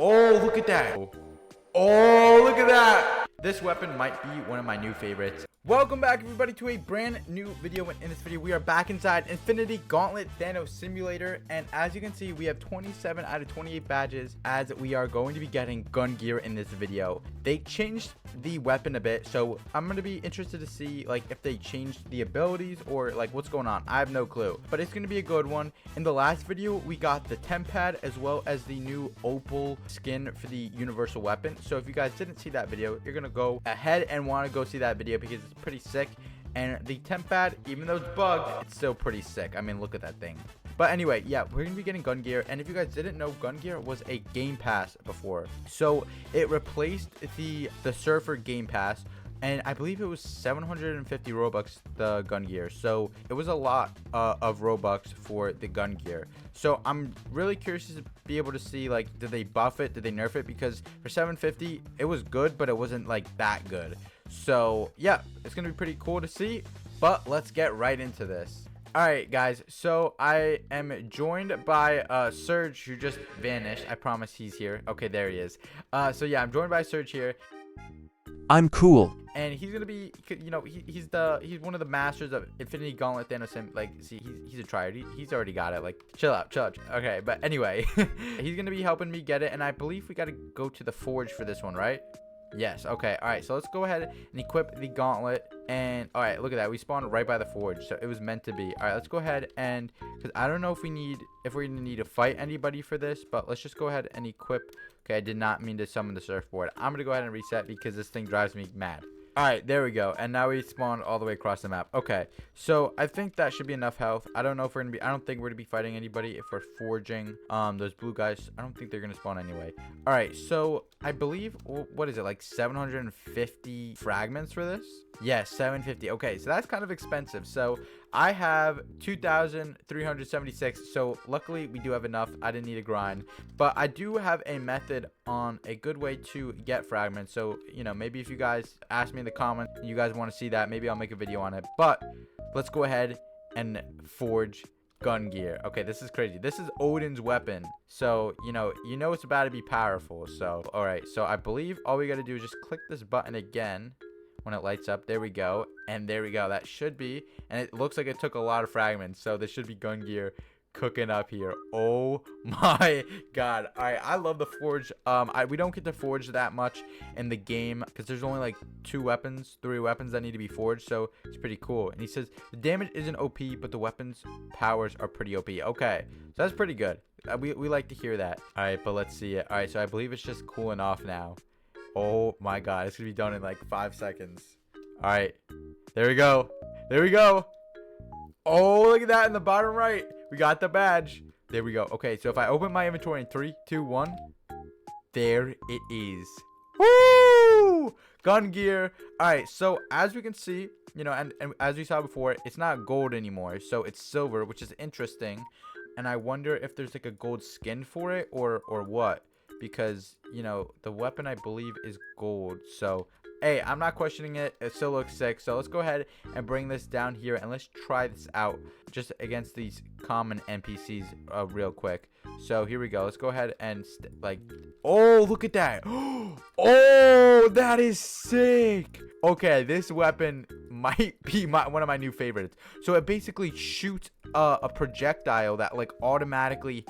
Oh, look at that. Oh, look at that. This weapon might be one of my new favorites. Welcome back, everybody, to a brand new video. In this video, we are back inside Infinity Gauntlet Thanos Simulator. And as you can see, we have 27 out of 28 badges, as we are going to be getting Gungnir in this video. They changed the weapon a bit, so I'm going to be interested to see like if they changed the abilities or like what's going on. I have no clue, but it's going to be a good one. In the last video, we got the temp pad as well as the new opal skin for the universal weapon. So if you guys didn't see that video, you're going to go ahead and want to go see that video because it's pretty sick. And the temp pad, even though it's bugged, it's still pretty sick. I mean, look at that thing. But anyway, yeah, we're gonna be getting Gungnir. And if you guys didn't know, Gungnir was a game pass before, so it replaced the surfer game pass, and I believe it was 750 Robux, the Gungnir. So it was a lot of Robux for the Gungnir. So I'm really curious to be able to see, like, did they buff it? Did they nerf it? Because for 750, it was good, but it wasn't like that good. So yeah, it's gonna be pretty cool to see. But let's get right into this. All right, guys, so I am joined by Surge, who just vanished. I promise he's here. Okay, there he is. So yeah, I'm joined by Surge here. I'm cool. And he's gonna be, you know, he's one of the masters of Infinity Gauntlet Thanos. Like, see, he's a tryhard. He's already got it. Like, chill out. Okay, but anyway, he's gonna be helping me get it, and I believe we gotta go to the forge for this one, right? Yes. Okay. All right. So let's go ahead and equip the gauntlet. And all right, look at that. We spawned right by the forge, so it was meant to be. All right. Let's go ahead and, because I don't know if we're gonna need to fight anybody for this, but let's just go ahead and equip. Okay. I did not mean to summon the surfboard. I'm gonna go ahead and reset because this thing drives me mad. All right, there we go. And now we spawned all the way across the map. Okay, so I think that should be enough health. I don't know if we're gonna be, I don't think we're gonna be fighting anybody if we're forging those blue guys. I don't think they're gonna spawn anyway. All right, so I believe, what is it, like 750 fragments for this? Yes, 750. Okay, so that's kind of expensive. So I have 2,376. So luckily we do have enough. I didn't need a grind, but I do have a method on a good way to get fragments. So, you know, maybe if you guys ask me in the comments, you guys want to see that, maybe I'll make a video on it. But let's go ahead and forge Gungnir. Okay, this is crazy. This is Odin's weapon, so you know it's about to be powerful. So all right, so I believe all we got to do is just click this button again when it lights up. There we go, and there we go. That should be, and it looks like it took a lot of fragments, so this should be Gungnir cooking up here. Oh my god. All right, I love the forge. We don't get to forge that much in the game because there's only like 3 weapons that need to be forged, so it's pretty cool. And he says the damage isn't OP, but the weapons powers are pretty OP. Okay, so that's pretty good. We like to hear that. All right, but let's see it. All right, so I believe it's just cooling off now. Oh my god, it's gonna be done in like 5 seconds. All right, there we go. Oh, look at that in the bottom right. We got the badge. There we go. Okay, so if I open my inventory in 3, 2, 1, there it is. Woo! Gungnir. All right, so as we can see, you know, and as we saw before, it's not gold anymore, so it's silver, which is interesting. And I wonder if there's like a gold skin for it or what, because you know the weapon I believe is gold. So hey, I'm not questioning it. It still looks sick. So let's go ahead and bring this down here and let's try this out just against these common NPCs real quick. So here we go. Let's go ahead and oh, look at that. Oh, that is sick. Okay, this weapon might be one of my new favorites. So it basically shoots a projectile that like automatically,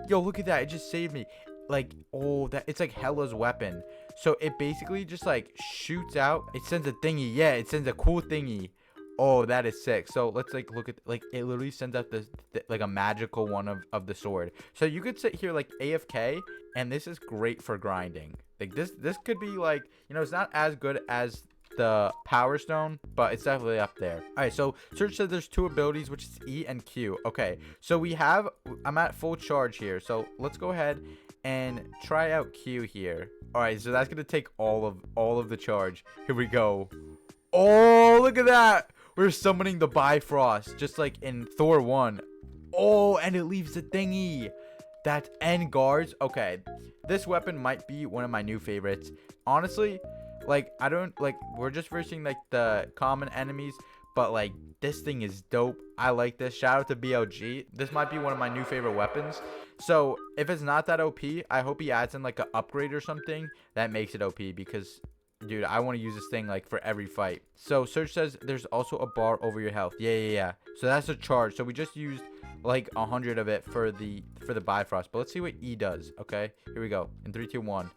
yo, look at that. It just saved me. Like, oh, that it's like Hela's weapon. So it basically just like shoots out. It sends a thingy. Yeah, it sends a cool thingy. Oh, that is sick. So let's like look at, like, it literally sends out this like a magical one of the sword. So you could sit here like AFK, and this is great for grinding. Like this could be like, you know, it's not as good as the power stone, but it's definitely up there. All right, so Search said there's 2 abilities, which is E and Q. Okay, so I'm at full charge here, so let's go ahead and try out Q here. All right, so that's gonna take all of the charge. Here we go. Oh, look at that. We're summoning the Bifrost just like in Thor 1. Oh, and it leaves the thingy. That's N guards. Okay, this weapon might be one of my new favorites, honestly. Like, I don't like, we're just versing like the common enemies, but like this thing is dope. I like this. Shout out to BLG. This might be one of my new favorite weapons. So if it's not that OP, I hope he adds in like an upgrade or something that makes it OP, because dude, I want to use this thing like for every fight. So Surge says there's also a bar over your health. Yeah. So that's a charge. So we just used like 100 of it for the Bifrost. But let's see what E does. Okay, here we go. In 3, 2, 1.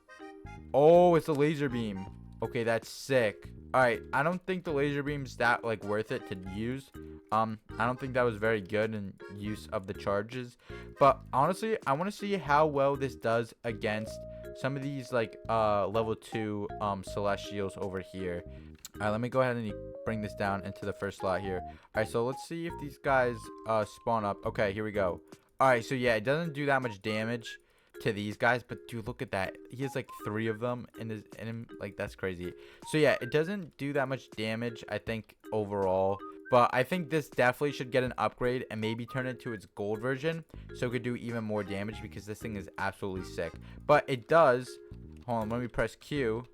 Oh, it's a laser beam. Okay, that's sick. All right, I don't think the laser beam's that like worth it to use. I don't think that was very good in use of the charges. But honestly, I want to see how well this does against some of these like level 2 celestials over here. All right, let me go ahead and bring this down into the first slot here. All right, so let's see if these guys spawn up. Okay, here we go. All right, so yeah, it doesn't do that much damage to these guys, but dude, look at that. He has like 3 of them in him. Like, that's crazy. So yeah, it doesn't do that much damage, I think, overall. But I think this definitely should get an upgrade and maybe turn it to its gold version so it could do even more damage, because this thing is absolutely sick. But it does. Hold on, let me press Q.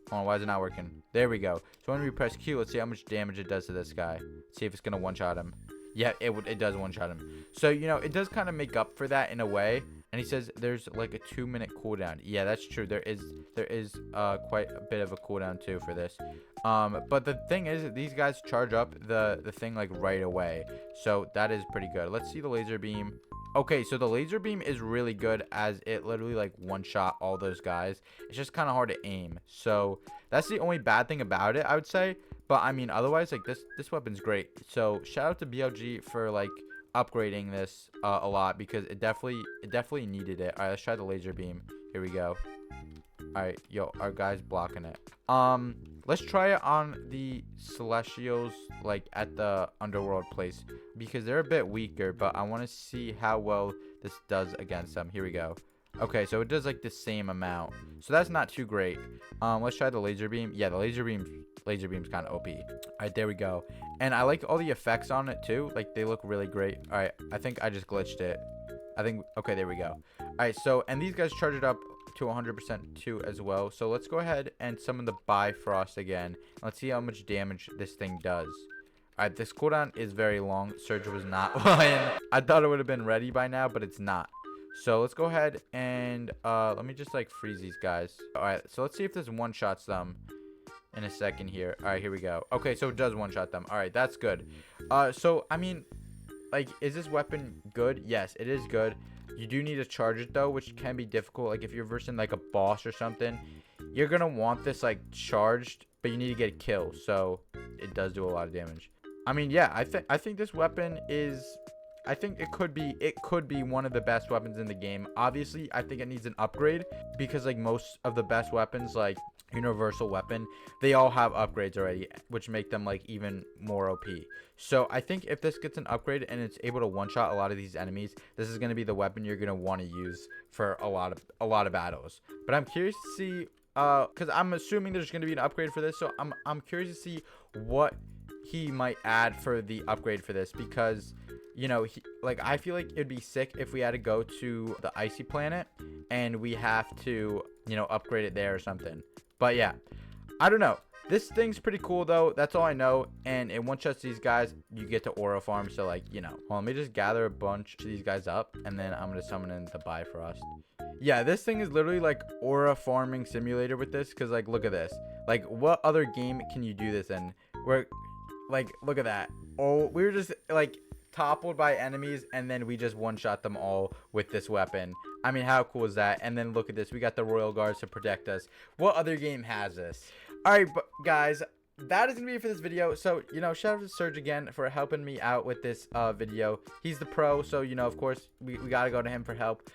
Hold on, why is it not working? There we go. So when we press Q, let's see how much damage it does to this guy. See if it's gonna one-shot him. Yeah, it does one-shot him. So, you know, it does kind of make up for that in a way. And he says there's like a 2-minute cooldown. Yeah, that's true. There is quite a bit of a cooldown too for this. But the thing is, these guys charge up the thing like right away. So that is pretty good. Let's see the laser beam. Okay, so the laser beam is really good, as it literally like one-shot all those guys. It's just kind of hard to aim. So that's the only bad thing about it, I would say. But I mean, otherwise, like this weapon's great. So shout out to BLG for like upgrading this a lot, because it definitely needed it. All right, let's try the laser beam. Here we go. All right, yo, our guy's blocking it. Let's try it on the celestials, like at the underworld place, because they're a bit weaker, but I want to see how well this does against them. Here we go. Okay, so it does like the same amount, so that's not too great. Let's try the laser beam. Yeah, the laser beam's kind of OP. All right, there we go. And I like all the effects on it too. Like, they look really great. All right, I think I just glitched it. Okay, there we go. All right, so, and these guys charge it up to 100% too as well. So let's go ahead and summon the Bifrost again. Let's see how much damage this thing does. All right, this cooldown is very long. Surge was not lying. I thought it would have been ready by now, but it's not. So let's go ahead and let me just like freeze these guys. All right, so let's see if this one-shots them in a second here. All right, here we go. Okay, so it does one-shot them. All right, that's good. So I mean, like, is this weapon good? Yes, it is good. You do need to charge it though, which can be difficult. Like, if you're versing like a boss or something, you're gonna want this like charged, but you need to get a kill. So it does do a lot of damage. I mean, yeah, I think this weapon is, I think it could be one of the best weapons in the game. Obviously, I think it needs an upgrade, because like most of the best weapons, like universal weapon, they all have upgrades already, which make them like even more OP. So I think if this gets an upgrade and it's able to one-shot a lot of these enemies, this is going to be the weapon you're going to want to use for a lot of battles. But I'm curious to see, because I'm assuming there's going to be an upgrade for this, so I'm curious to see what he might add for the upgrade for this, because, you know, like, I feel like it'd be sick if we had to go to the icy planet and we have to, you know, upgrade it there or something. But yeah, I don't know. This thing's pretty cool though. That's all I know. And it one-shots these guys. You get to aura farm. So like, you know, well, let me just gather a bunch of these guys up, and then I'm gonna summon in the Bifrost. Yeah, this thing is literally like aura farming simulator with this, because like, look at this. Like, what other game can you do this in? Where, like, look at that. Oh, we were just like toppled by enemies, and then we just one-shot them all with this weapon. I mean, how cool is that? And then look at this, we got the royal guards to protect us. What other game has this? All right, guys, that is gonna be it for this video. So, you know, shout out to Surge again for helping me out with this video. He's the pro, so, you know, of course we gotta go to him for help.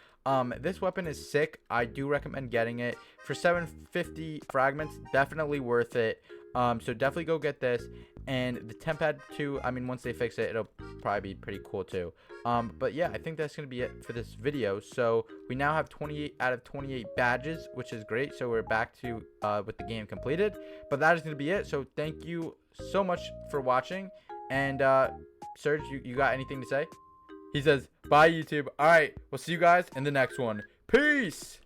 This weapon is sick. I do recommend getting it for 750 fragments. Definitely worth it. So definitely go get this. And the temp pad too, I mean, once they fix it, it'll probably be pretty cool too. But yeah, I think that's gonna be it for this video. So we now have 28 out of 28 badges, which is great. So we're back to with the game completed. But that is gonna be it. So thank you so much for watching. And Serge, you got anything to say? He says, bye YouTube. All right, we'll see you guys in the next one. Peace.